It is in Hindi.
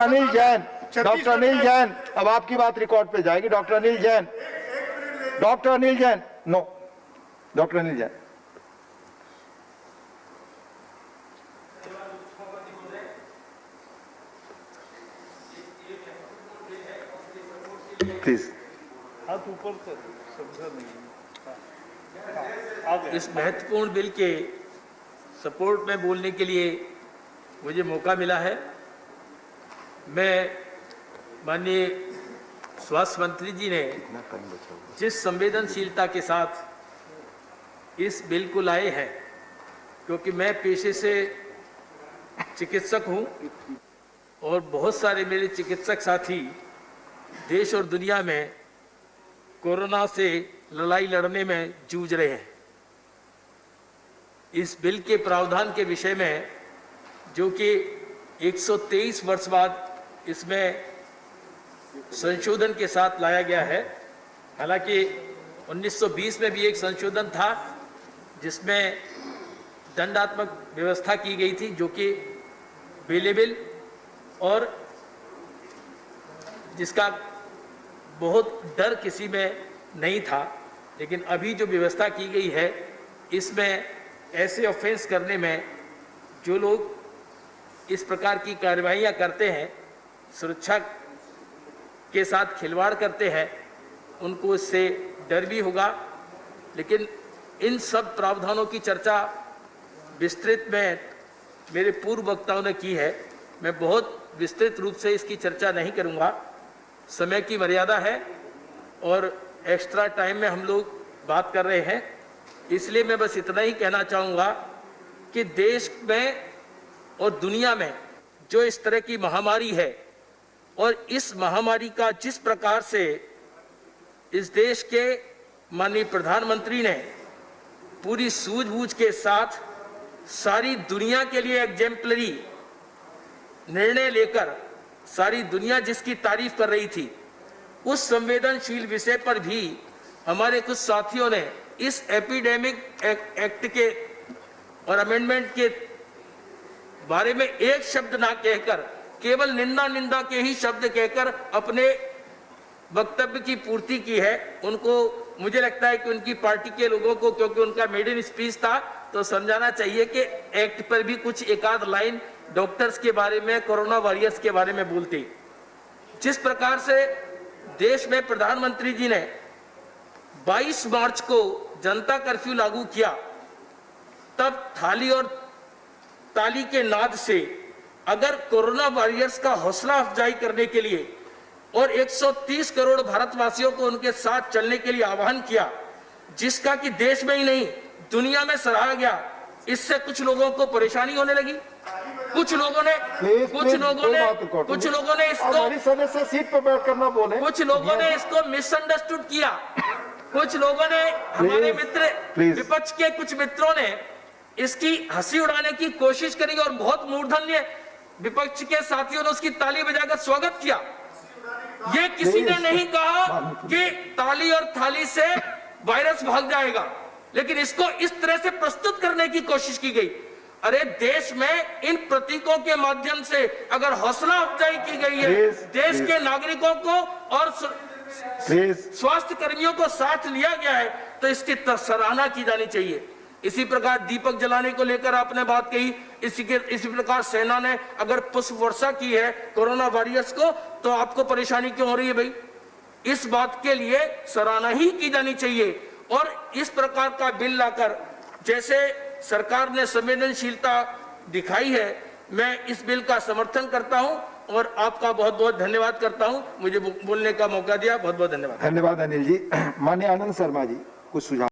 अनिल जैन, डॉक्टर अनिल जैन, अब आपकी बात रिकॉर्ड पे जाएगी। Doctor Anil Jain, doctor Anil Jain, no, doctor Anil Jain. Please हाथ ऊपर कर, समझा नहीं। इस महत्वपूर्ण बिल के सपोर्ट में बोलने के लिए मुझे मौका मिला है। मैं माननीय स्वास्थ्य मंत्री जी ने जिस संवेदनशीलता के साथ इस बिल को लाए हैं, क्योंकि मैं पेशे से चिकित्सक हूं और बहुत सारे मेरे चिकित्सक साथी देश और दुनिया में कोरोना से लड़ाई लड़ने में जूझ रहे हैं। इस बिल के प्रावधान के विषय में, जो कि 123 वर्ष बाद इसमें संशोधन के साथ लाया गया है, हालांकि 1920 में भी एक संशोधन था जिसमें दंडात्मक व्यवस्था की गई थी, जो कि बेलेबल और जिसका बहुत डर किसी में नहीं था। लेकिन अभी जो व्यवस्था की गई है, इसमें ऐसे ऑफेंस करने में जो लोग इस प्रकार की कार्रवाइयाँ करते हैं, सुरक्षा के साथ खिलवाड़ करते हैं, उनको इससे डर भी होगा। लेकिन इन सब प्रावधानों की चर्चा विस्तृत में मेरे पूर्व वक्ताओं ने की है। मैं बहुत विस्तृत रूप से इसकी चर्चा नहीं करूंगा, समय की मर्यादा है और एक्स्ट्रा टाइम में हम लोग बात कर रहे हैं। इसलिए मैं बस इतना ही कहना चाहूँगा कि देश में और दुनिया में जो इस तरह की महामारी है और इस महामारी का जिस प्रकार से इस देश के माननीय प्रधानमंत्री ने पूरी सूझबूझ के साथ सारी दुनिया के लिए एग्जेम्पलरी निर्णय लेकर सारी दुनिया जिसकी तारीफ कर रही थी, उस संवेदनशील विषय पर भी हमारे कुछ साथियों ने इस एपिडेमिक एक्ट के और अमेंडमेंट के बारे में एक शब्द ना कहकर केवल निंदा के ही शब्द कहकर अपने वक्तव्य की पूर्ति की है। उनको, मुझे लगता है कि उनकी पार्टी के लोगों को, क्योंकि उनका मेडन स्पीच था, तो समझाना चाहिए कि एक्ट पर भी कुछ एक आध लाइन डॉक्टर्स के बारे में, कोरोना वॉरियर्स के बारे में बोलती। जिस प्रकार से देश में प्रधानमंत्री जी ने 22 मार्च को जनता कर्फ्यू लागू किया, तब थाली और ताली के नाद से अगर कोरोना वॉरियर्स का हौसला अफजाई करने के लिए और 130 करोड़ भारतवासियों को उनके साथ चलने के लिए आह्वान किया, जिसका कि देश में ही नहीं दुनिया में सराहा गया, इससे कुछ लोगों को परेशानी होने लगी। कुछ लोगों ने इसको सीट पर बैठ करना बोले, कुछ लोगों ने इसको मिसअंडरस्टूड किया। कुछ लोगों ने, हमारे मित्र विपक्ष के कुछ मित्रों ने इसकी हंसी उड़ाने की कोशिश करी और बहुत मूर्धन्य विपक्ष के साथियों ने उसकी ताली बजाकर स्वागत किया। ये किसी ने नहीं कहा कि ताली और थाली से वायरस भाग जाएगा, लेकिन इसको इस तरह से प्रस्तुत करने की कोशिश की गई। अरे देश में इन प्रतीकों के माध्यम से अगर हौसला अफजाई की गई है, देश के नागरिकों को और स्वास्थ्य कर्मियों को साथ लिया गया है, तो इसकी सराहना की जानी चाहिए। इसी प्रकार दीपक जलाने को लेकर आपने बात कही, इसी प्रकार सेना ने अगर पुष्प वर्षा की है कोरोना वॉरियर्स को, तो आपको परेशानी क्यों हो रही है भाई? इस बात के लिए सराहना ही की जानी चाहिए। और इस प्रकार का बिल लाकर जैसे सरकार ने संवेदनशीलता दिखाई है, मैं इस बिल का समर्थन करता हूं और आपका बहुत बहुत धन्यवाद करता हूं। मुझे बोलने का मौका दिया, बहुत बहुत धन्यवाद। धन्यवाद अनिल जी। माननीय आनंद शर्मा जी, कुछ सुझाव।